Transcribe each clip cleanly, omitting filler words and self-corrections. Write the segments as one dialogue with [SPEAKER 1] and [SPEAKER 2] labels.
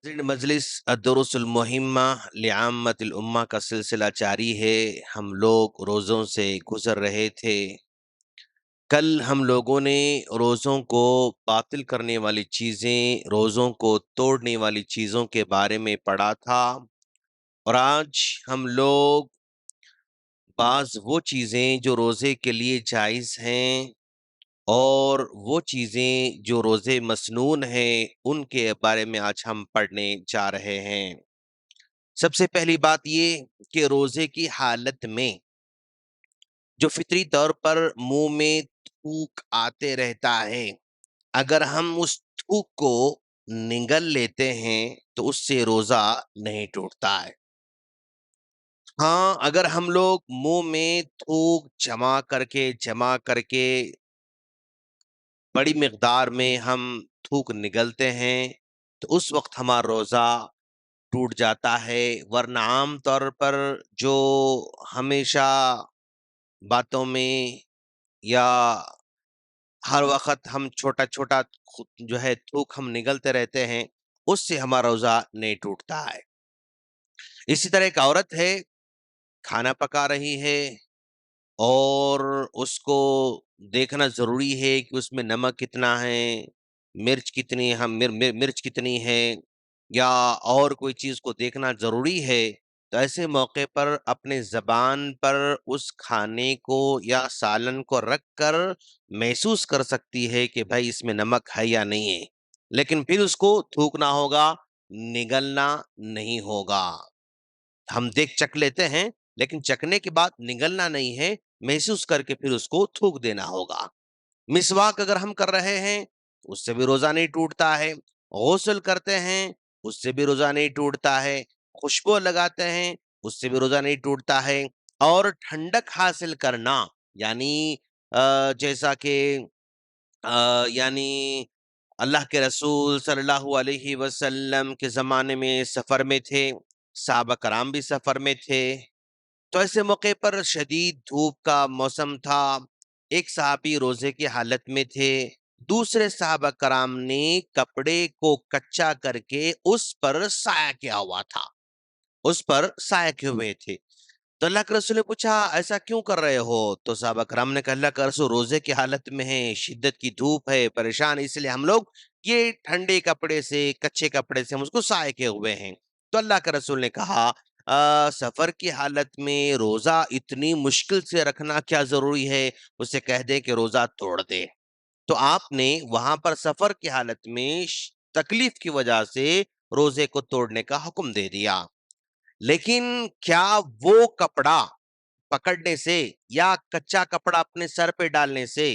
[SPEAKER 1] मजलिस अदरुल मुहिम्मा लिआम्मतिल उम्मा का सिलसिला जारी है। हम लोग रोज़ों से गुजर रहे थे। कल हम लोगों ने रोज़ों को बातिल करने वाली चीज़ें, रोज़ों को तोड़ने वाली चीज़ों के बारे में पढ़ा था, और आज हम लोग बाज़ वो चीज़ें जो रोज़े के लिए जायज़ हैं और वो चीज़ें जो रोज़े मसनून हैं, उनके बारे में आज हम पढ़ने जा रहे हैं। सबसे पहली बात ये कि रोज़े की हालत में जो फितरी तौर पर मुँह में थूक आते रहता है, अगर हम उस थूक को निगल लेते हैं, तो उससे रोज़ा नहीं टूटता है। हाँ, अगर हम लोग मुँह में थूक जमा करके बड़ी मिक़दार में हम थूक निगलते हैं, तो उस वक़्त हमारा रोज़ा टूट जाता है। वरना आम तौर पर जो हमेशा बातों में या हर वक़्त हम छोटा-छोटा जो है थूक हम निगलते रहते हैं, उससे हमारा रोज़ा नहीं टूटता है। इसी तरह एक औरत है, खाना पका रही है और उसको देखना ज़रूरी है कि उसमें नमक कितना है, मिर्च कितनी हम मिर्च कितनी है, या और कोई चीज़ को देखना ज़रूरी है। तो ऐसे मौके पर अपने ज़बान पर उस खाने को या सालन को रख कर महसूस कर सकती है कि भाई इसमें नमक है या नहीं है। लेकिन फिर उसको थूकना होगा, निगलना नहीं होगा। हम देख चख लेते हैं, लेकिन चखने के बाद निगलना नहीं है, महसूस करके फिर उसको थूक देना होगा। मिसवाक अगर हम कर रहे हैं, उससे भी रोज़ा नहीं टूटता है। गुस्ल करते हैं, उससे भी रोज़ा नहीं टूटता है। खुशबू लगाते हैं, उससे भी रोज़ा नहीं टूटता है। और ठंडक हासिल करना, यानी जैसा कि यानी अल्लाह के रसूल सल्लल्लाहु अलैहि वसल्लम के ज़माने में सफ़र में थे, सहाबा कराम भी सफ़र में थे। तो ऐसे मौके पर शदीद धूप का मौसम था। एक सहाबी रोज़े की हालत में थे। दूसरे सहाबा कराम ने कपड़े को कच्चा करके उस पर साया किया हुआ था। उस पर साया किए हुए थे। तो अल्लाह के रसूल ने पूछा, ऐसा क्यों कर रहे हो? तो साहबा कराम ने कहा, अल्लाह के रसूल रोजे की हालत में है, शिद्दत की धूप है, परेशान, इसलिए हम लोग ये ठंडे कपड़े से, कच्चे कपड़े से हम उसको साए के हुए हैं। तो अल्लाह के रसूल ने कहा, सफर की हालत में रोजा इतनी मुश्किल से रखना क्या जरूरी है? उसे कह दे कि रोजा तोड़ दे। तो आपने वहां पर सफर की हालत में तकलीफ की वजह से रोजे को तोड़ने का हुक्म दे दिया। लेकिन क्या वो कपड़ा पकड़ने से या कच्चा कपड़ा अपने सर पे डालने से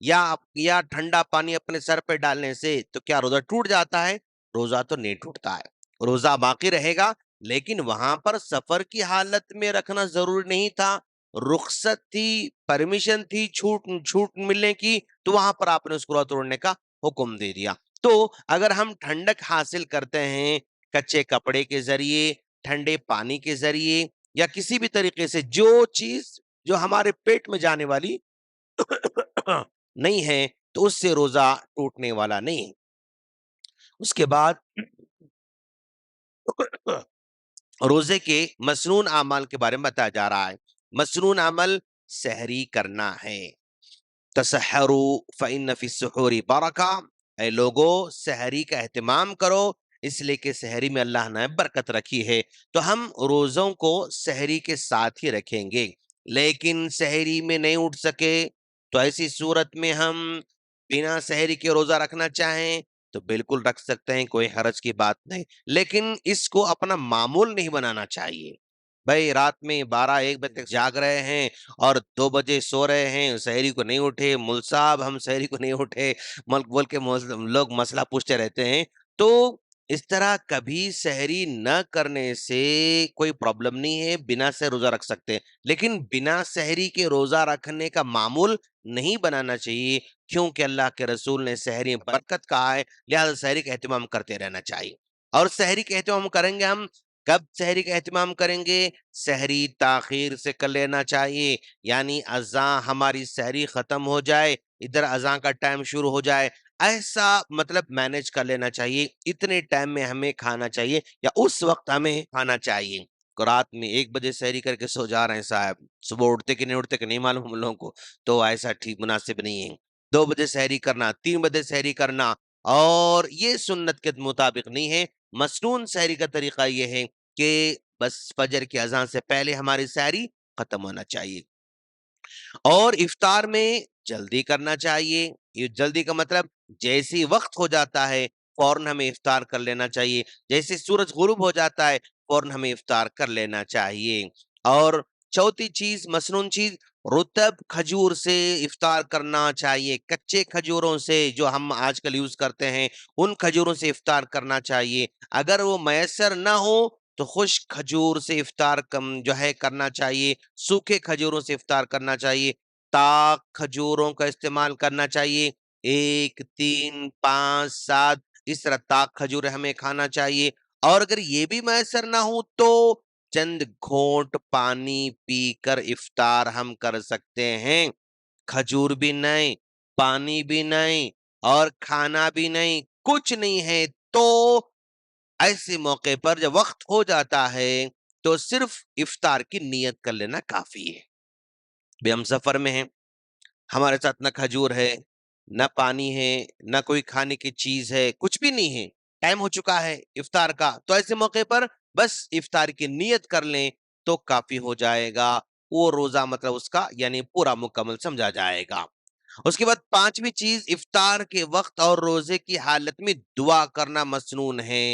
[SPEAKER 1] या ठंडा पानी अपने सर पे डालने से तो क्या रोजा टूट जाता है? रोजा तो नहीं टूटता है, रोजा बाकी रहेगा। लेकिन वहां पर सफर की हालत में रखना जरूरी नहीं था, रुखसत थी, परमिशन थी, छूट छूट मिलने की, तो वहां पर आपने उसको रोजा तोड़ने का हुक्म दे दिया। तो अगर हम ठंडक हासिल करते हैं कच्चे कपड़े के जरिए, ठंडे पानी के जरिए, या किसी भी तरीके से जो चीज जो हमारे पेट में जाने वाली नहीं है, तो उससे रोजा टूटने वाला नहीं। उसके बाद रोजे के मसनून अमाल के बारे में बताया जा रहा है। मसनून अमल सहरी करना है। तसहरु फ़इन्न फ़ी सुहूरी बरका, ऐ लोगो सहरी का एहतमाम करो, इसलिए कि सहरी में अल्लाह ने बरकत रखी है। तो हम रोज़ों को सहरी के साथ ही रखेंगे। लेकिन सहरी में नहीं उठ सके, तो ऐसी सूरत में हम बिना सहरी के रोज़ा रखना चाहें तो बिल्कुल रख सकते हैं, कोई हरज की बात नहीं। लेकिन इसको अपना मामूल नहीं बनाना चाहिए। भाई रात में 12-1 बजे तक जाग रहे हैं और 2 बजे सो रहे हैं, सहरी को नहीं उठे, मुल साहब हम सहरी को नहीं उठे, मल बोल के लोग मसला पूछते रहते हैं। तो इस तरह कभी सहरी न करने से कोई प्रॉब्लम नहीं है, बिना से रोज़ा रख सकते हैं। लेकिन बिना सहरी के रोज़ा रखने का मामूल नहीं बनाना चाहिए, क्योंकि अल्लाह के रसूल ने सहरी में बरकत कहा है, लिहाज़ा सहरी का एहतमाम करते रहना चाहिए। और सहरी का एहतमाम करेंगे हम, कब सहरी का एहतमाम करेंगे? सहरी ताख़ीर से कर लेना चाहिए, यानी अज़ां हमारी सहरी ख़त्म हो जाए, इधर अज़ां का टाइम शुरू हो जाए, ایسا مطلب مینج کر لینا چاہیے، اتنے ٹائم میں ہمیں کھانا چاہیے یا اس وقت ہمیں کھانا چاہیے۔ رات میں 1 بجے سحری کر کے سو جا رہے ہیں صاحب، صبح اٹھتے کہ نہیں اٹھتے کہ نہیں معلوم ہم لوگوں کو، تو ایسا ٹھیک مناسب نہیں ہے۔ 2 بجے سحری کرنا، 3 بجے سحری کرنا، اور یہ سنت کے مطابق نہیں ہے۔ مسنون سحری کا طریقہ یہ ہے کہ بس فجر کی اذان سے پہلے ہماری سحری ختم ہونا چاہیے، اور افطار میں جلدی کرنا چاہیے۔ یہ جلدی کا مطلب جیسی وقت ہو جاتا ہے فوراً ہمیں افطار کر لینا چاہیے، جیسے سورج غروب ہو جاتا ہے فوراً ہمیں افطار کر لینا چاہیے۔ اور چوتھی چیز، مسنون چیز، رطب کھجور سے افطار کرنا چاہیے۔ کچے کھجوروں سے جو ہم آج کل یوز کرتے ہیں ان کھجوروں سے افطار کرنا چاہیے۔ اگر وہ میسر نہ ہو تو خشک کھجور سے افطار جو ہے کرنا چاہیے، سوکھے کھجوروں سے افطار کرنا چاہیے، تاک کھجوروں کا استعمال کرنا چاہیے۔ 1، 3، 5، 7 اس طرح تاک کھجور ہمیں کھانا چاہیے۔ اور اگر یہ بھی میسر نہ ہو تو چند گھونٹ پانی پی کر افطار ہم کر سکتے ہیں۔ کھجور بھی نہیں، پانی بھی نہیں، اور کھانا بھی نہیں، کچھ نہیں ہے، تو ایسے موقع پر جب وقت ہو جاتا ہے تو صرف افطار کی نیت کر لینا کافی ہے۔ بھی ہم سفر میں ہیں، ہمارے ساتھ نہ کھجور ہے، نہ پانی ہے، نہ کوئی کھانے کی چیز ہے، کچھ بھی نہیں ہے، ٹائم ہو چکا ہے افطار کا، تو ایسے موقع پر بس افطار کی نیت کر لیں تو کافی ہو جائے گا، وہ روزہ مطلب اس کا یعنی پورا مکمل سمجھا جائے گا۔ اس کے بعد 5ویں چیز، افطار کے وقت اور روزے کی حالت میں دعا کرنا مسنون ہے۔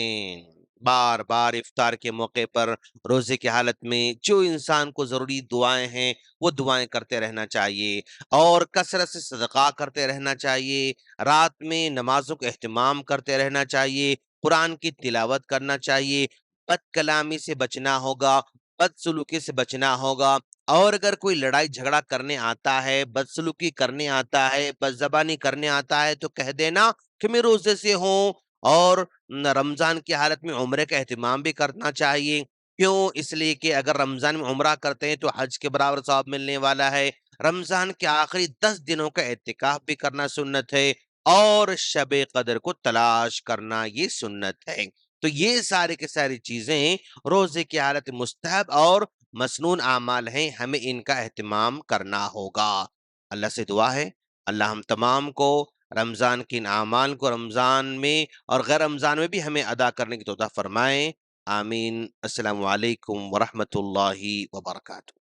[SPEAKER 1] بار بار افطار کے موقع پر، روزے کی حالت میں جو انسان کو ضروری دعائیں ہیں وہ دعائیں کرتے رہنا چاہیے، اور کثرت سے صدقہ کرتے رہنا چاہیے، رات میں نمازوں کا اہتمام کرتے رہنا چاہیے، قرآن کی تلاوت کرنا چاہیے، بد کلامی سے بچنا ہوگا، بد سلوکی سے بچنا ہوگا، اور اگر کوئی لڑائی جھگڑا کرنے آتا ہے، بدسلوکی کرنے آتا ہے، بد زبانی کرنے آتا ہے، تو کہہ دینا کہ میں روزے سے ہوں۔ اور رمضان کی حالت میں عمرے کا اہتمام بھی کرنا چاہیے۔ کیوں؟ اس لیے کہ اگر رمضان میں عمرہ کرتے ہیں تو حج کے برابر ثواب ملنے والا ہے۔ رمضان کے آخری 10 دنوں کا اعتکاف بھی کرنا سنت ہے، اور شب قدر کو تلاش کرنا یہ سنت ہے۔ تو یہ سارے کے ساری چیزیں روزے کی حالت مستحب اور مسنون اعمال ہیں، ہمیں ان کا اہتمام کرنا ہوگا۔ اللہ سے دعا ہے اللہ ہم تمام کو رمضان کے ان اعمال کو رمضان میں اور غیر رمضان میں بھی ہمیں ادا کرنے کی توفیق فرمائیں۔ آمین۔ السلام علیکم ورحمۃ اللہ وبرکاتہ۔